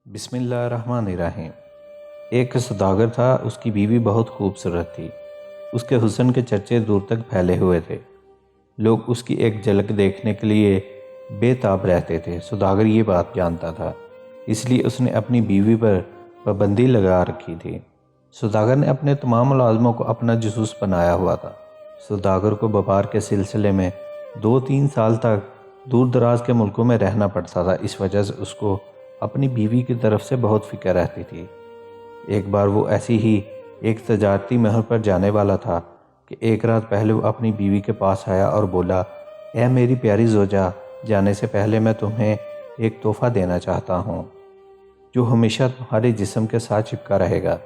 بسم اللہ الرحمن الرحیم۔ ایک سوداگر تھا، اس کی بیوی بہت خوبصورت تھی۔ اس کے حسن کے چرچے دور تک پھیلے ہوئے تھے۔ لوگ اس کی ایک جھلک دیکھنے کے لیے بے تاب رہتے تھے۔ سوداگر یہ بات جانتا تھا، اس لیے اس نے اپنی بیوی پر پابندی لگا رکھی تھی۔ سوداگر نے اپنے تمام ملازموں کو اپنا جاسوس بنایا ہوا تھا۔ سوداگر کو بیپار کے سلسلے میں 2-3 سال تک دور دراز کے ملکوں میں رہنا پڑتا تھا۔ اس وجہ سے اس کو اپنی بیوی کی طرف سے بہت فکر رہتی تھی۔ ایک بار وہ ایسی ہی ایک تجارتی محل پر جانے والا تھا کہ ایک رات پہلے وہ اپنی بیوی کے پاس آیا اور بولا، اے میری پیاری زوجہ، جانے سے پہلے میں تمہیں ایک تحفہ دینا چاہتا ہوں جو ہمیشہ تمہارے جسم کے ساتھ چپکا رہے گا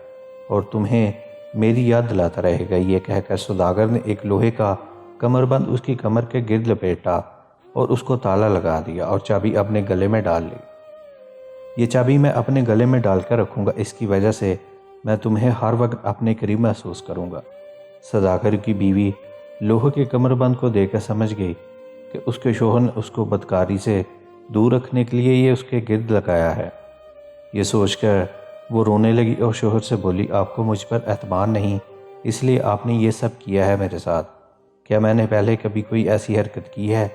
اور تمہیں میری یاد دلاتا رہے گا۔ یہ کہہ کر سوداگر نے ایک لوہے کا کمربند اس کی کمر کے گرد لپیٹا اور اس کو تالا لگا دیا اور چابی اپنے گلے میں ڈال لی۔ یہ چابی میں اپنے گلے میں ڈال کر رکھوں گا، اس کی وجہ سے میں تمہیں ہر وقت اپنے قریب محسوس کروں گا۔ سوداگر کی بیوی لوہے کے کمر بند کو دیکھ کر سمجھ گئی کہ اس کے شوہر نے اس کو بدکاری سے دور رکھنے کے لیے یہ اس کے گرد لگایا ہے۔ یہ سوچ کر وہ رونے لگی اور شوہر سے بولی، آپ کو مجھ پر اعتماد نہیں، اس لیے آپ نے یہ سب کیا ہے میرے ساتھ۔ کیا میں نے پہلے کبھی کوئی ایسی حرکت کی ہے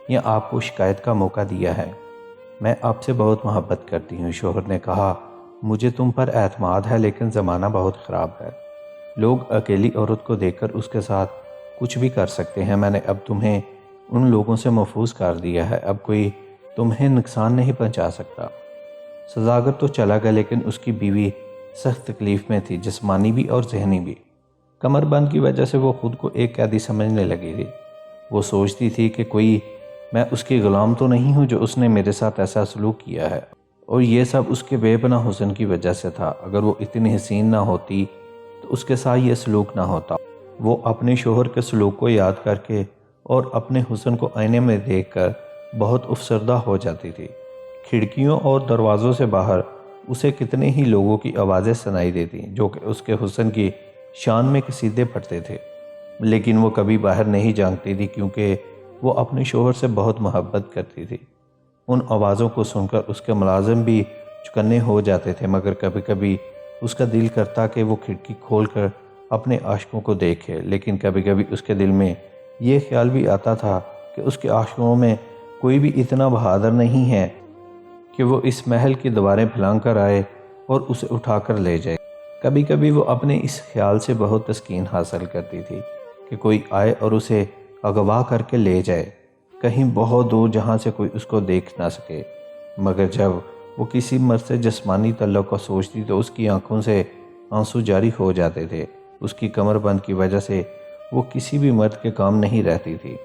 یا آپ کو شکایت کا موقع دیا ہے؟ میں آپ سے بہت محبت کرتی ہوں۔ شوہر نے کہا، مجھے تم پر اعتماد ہے لیکن زمانہ بہت خراب ہے۔ لوگ اکیلی عورت کو دیکھ کر اس کے ساتھ کچھ بھی کر سکتے ہیں۔ میں نے اب تمہیں ان لوگوں سے محفوظ کر دیا ہے، اب کوئی تمہیں نقصان نہیں پہنچا سکتا۔ سوداگر تو چلا گیا لیکن اس کی بیوی سخت تکلیف میں تھی، جسمانی بھی اور ذہنی بھی۔ کمر بند کی وجہ سے وہ خود کو ایک قیدی سمجھنے لگی تھی۔ وہ سوچتی تھی کہ کوئی میں اس کی غلام تو نہیں ہوں جو اس نے میرے ساتھ ایسا سلوک کیا ہے، اور یہ سب اس کے بے پناہ حسن کی وجہ سے تھا۔ اگر وہ اتنی حسین نہ ہوتی تو اس کے ساتھ یہ سلوک نہ ہوتا۔ وہ اپنے شوہر کے سلوک کو یاد کر کے اور اپنے حسن کو آئینے میں دیکھ کر بہت افسردہ ہو جاتی تھی۔ کھڑکیوں اور دروازوں سے باہر اسے کتنے ہی لوگوں کی آوازیں سنائی دیتی جو کہ اس کے حسن کی شان میں قصیدے پڑھتے تھے، لیکن وہ کبھی باہر نہیں جھانکتی تھی کیونکہ وہ اپنے شوہر سے بہت محبت کرتی تھی۔ ان آوازوں کو سن کر اس کے ملازم بھی چکنے ہو جاتے تھے، مگر کبھی کبھی اس کا دل کرتا کہ وہ کھڑکی کھول کر اپنے عاشقوں کو دیکھے، لیکن کبھی کبھی اس کے دل میں یہ خیال بھی آتا تھا کہ اس کے عاشقوں میں کوئی بھی اتنا بہادر نہیں ہے کہ وہ اس محل کی دیواریں پھلانگ کر آئے اور اسے اٹھا کر لے جائے۔ کبھی کبھی وہ اپنے اس خیال سے بہت تسکین حاصل کرتی تھی کہ کوئی آئے اور اسے اغوا کر کے لے جائے، کہیں بہت دور جہاں سے کوئی اس کو دیکھ نہ سکے۔ مگر جب وہ کسی مرد سے جسمانی تعلق کو سوچتی تو اس کی آنکھوں سے آنسو جاری ہو جاتے تھے۔ اس کی کمر بند کی وجہ سے وہ کسی بھی مرد کے کام نہیں رہتی تھی۔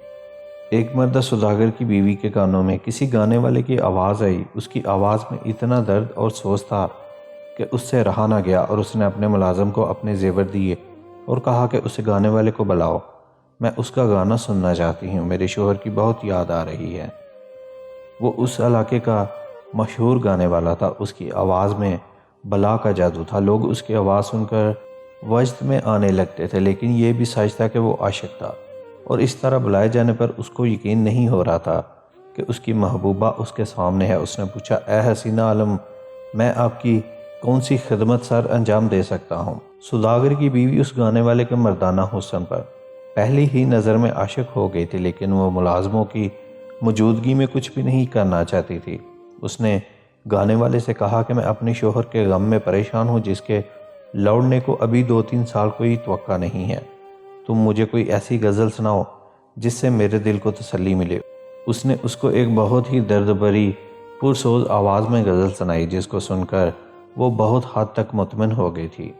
ایک مرتبہ سوداگر کی بیوی کے کانوں میں کسی گانے والے کی آواز آئی۔ اس کی آواز میں اتنا درد اور سوز تھا کہ اس سے رہا نہ گیا اور اس نے اپنے ملازم کو اپنے زیور دیے اور کہا کہ اسے گانے والے کو بلاؤ، میں اس کا گانا سننا چاہتی ہوں، میرے شوہر کی بہت یاد آ رہی ہے۔ وہ اس علاقے کا مشہور گانے والا تھا، اس کی آواز میں بلا کا جادو تھا۔ لوگ اس کی آواز سن کر وجد میں آنے لگتے تھے، لیکن یہ بھی سچ تھا کہ وہ عاشق تھا، اور اس طرح بلائے جانے پر اس کو یقین نہیں ہو رہا تھا کہ اس کی محبوبہ اس کے سامنے ہے۔ اس نے پوچھا، اے حسینہ عالم، میں آپ کی کون سی خدمت سر انجام دے سکتا ہوں؟ سوداگر کی بیوی اس گانے والے کے مردانہ حسن پر پہلی ہی نظر میں عاشق ہو گئی تھی، لیکن وہ ملازموں کی موجودگی میں کچھ بھی نہیں کرنا چاہتی تھی۔ اس نے گانے والے سے کہا کہ میں اپنے شوہر کے غم میں پریشان ہوں جس کے لوٹنے کو ابھی 2-3 سال کوئی توقع نہیں ہے۔ تم مجھے کوئی ایسی غزل سناؤ جس سے میرے دل کو تسلی ملے۔ اس نے اس کو ایک بہت ہی درد بھری پرسوز آواز میں غزل سنائی جس کو سن کر وہ بہت حد تک مطمئن ہو گئی تھی۔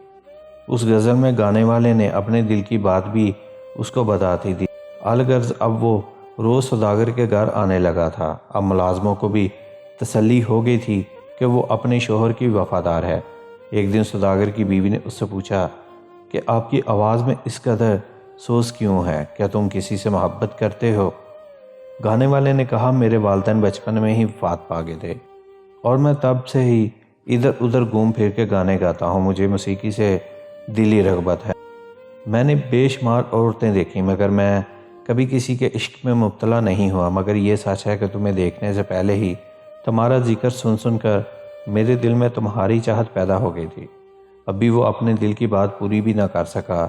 اس غزل میں گانے والے نے اپنے دل کی بات بھی اس کو بتاتی تھی۔ الغرض اب وہ روز سوداگر کے گھر آنے لگا تھا۔ اب ملازموں کو بھی تسلی ہو گئی تھی کہ وہ اپنے شوہر کی وفادار ہے۔ ایک دن سوداگر کی بیوی نے اس سے پوچھا کہ آپ کی آواز میں اس قدر سوز کیوں ہے؟ کیا تم کسی سے محبت کرتے ہو؟ گانے والے نے کہا، میرے والدین بچپن میں ہی وفات پا گئے تھے اور میں تب سے ہی ادھر ادھر گھوم پھر کے گانے گاتا ہوں۔ مجھے موسیقی سے دلی رغبت ہے۔ میں نے بے شمار عورتیں دیکھی مگر میں کبھی کسی کے عشق میں مبتلا نہیں ہوا، مگر یہ سچ ہے کہ تمہیں دیکھنے سے پہلے ہی تمہارا ذکر سن سن کر میرے دل میں تمہاری چاہت پیدا ہو گئی تھی۔ ابھی وہ اپنے دل کی بات پوری بھی نہ کر سکا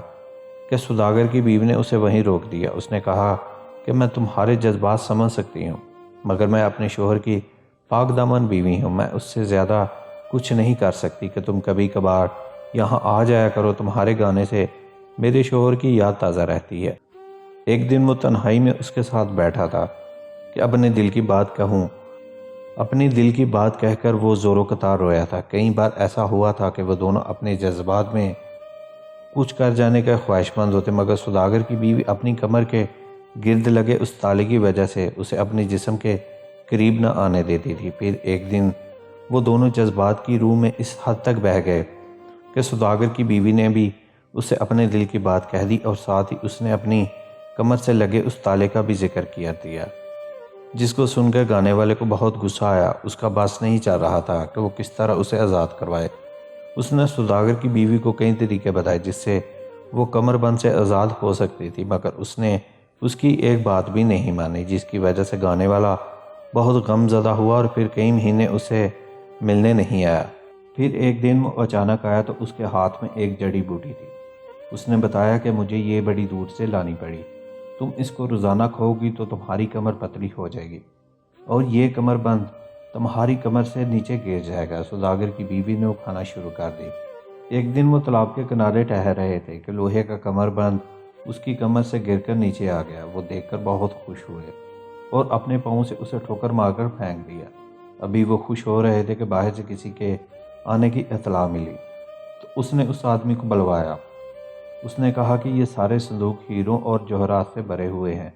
کہ سوداگر کی بیوی نے اسے وہیں روک دیا۔ اس نے کہا کہ میں تمہارے جذبات سمجھ سکتی ہوں، مگر میں اپنے شوہر کی پاک دامن بیوی ہوں۔ میں اس سے زیادہ کچھ نہیں کر سکتی کہ تم کبھی کبھار یہاں آ جایا کرو۔ تمہارے گانے سے میرے شوہر کی یاد تازہ رہتی ہے۔ ایک دن وہ تنہائی میں اس کے ساتھ بیٹھا تھا کہ اپنے دل کی بات کہوں۔ اپنی دل کی بات کہہ کر وہ زور و قطار رویا تھا۔ کئی بار ایسا ہوا تھا کہ وہ دونوں اپنے جذبات میں کچھ کر جانے کا خواہشمند ہوتے، مگر سوداگر کی بیوی اپنی کمر کے گرد لگے اس تالے کی وجہ سے اسے اپنے جسم کے قریب نہ آنے دیتی تھی۔ پھر ایک دن وہ دونوں جذبات کی روح میں اس حد تک بہہ گئے کہ سوداگر کی بیوی نے بھی اسے اپنے دل کی بات کہہ دی، اور ساتھ ہی اس نے اپنی کمر سے لگے اس تالے کا بھی ذکر کیا دیا، جس کو سن کر گانے والے کو بہت غصہ آیا۔ اس کا بس نہیں چل رہا تھا کہ وہ کس طرح اسے آزاد کروائے۔ اس نے سوداگر کی بیوی کو کئی طریقے بتائے جس سے وہ کمر بند سے آزاد ہو سکتی تھی، مگر اس نے اس کی ایک بات بھی نہیں مانی، جس کی وجہ سے گانے والا بہت غم زدہ ہوا اور پھر کئی مہینے اسے ملنے نہیں آیا۔ پھر ایک دن وہ اچانک آیا تو اس کے ہاتھ میں ایک جڑی بوٹی تھی۔ اس نے بتایا کہ مجھے یہ بڑی دور سے لانی پڑی، تم اس کو روزانہ کھاؤ گی تو تمہاری کمر پتلی ہو جائے گی اور یہ کمر بند تمہاری کمر سے نیچے گر جائے گا۔ سوداگر کی بیوی نے وہ کھانا شروع کر دی۔ ایک دن وہ تالاب کے کنارے ٹہل رہے تھے کہ لوہے کا کمر بند اس کی کمر سے گر کر نیچے آ گیا۔ وہ دیکھ کر بہت خوش ہوئے اور اپنے پاؤں سے اسے ٹھوکر مار کر پھینک دیا۔ ابھی وہ خوش ہو رہے تھے کہ باہر سے کسی کے آنے کی اطلاع ملی، تو اس نے اس آدمی کو بلوایا۔ اس نے کہا کہ یہ سارے صندوق ہیروں اور جوہرات سے بھرے ہوئے ہیں،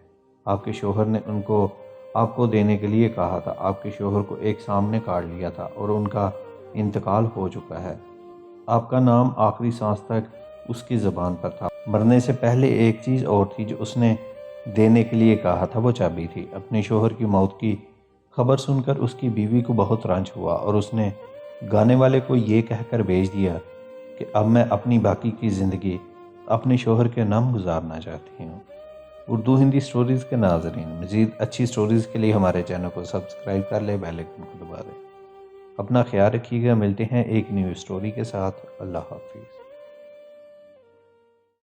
آپ کے شوہر نے ان کو آپ کو دینے کے لیے کہا تھا۔ آپ کے شوہر کو ایک سانپ نے کاٹ لیا تھا اور ان کا انتقال ہو چکا ہے۔ آپ کا نام آخری سانس تک اس کی زبان پر تھا۔ مرنے سے پہلے ایک چیز اور تھی جو اس نے دینے کے لیے کہا تھا، وہ چابی تھی۔ اپنے شوہر کی موت کی خبر سن کر اس کی بیوی کو بہت رنج ہوا اور اس نے گانے والے کو یہ کہہ کر بھیج دیا کہ اب میں اپنی باقی کی زندگی اپنے شوہر کے نام گزارنا چاہتی ہوں۔ اردو ہندی سٹوریز کے ناظرین، مزید اچھی سٹوریز کے لیے ہمارے چینل کو سبسکرائب کر لیں، بیل آئیکن کو دبا دیں۔ اپنا خیال رکھیے گا، ملتے ہیں ایک نیو سٹوری کے ساتھ۔ اللہ حافظ۔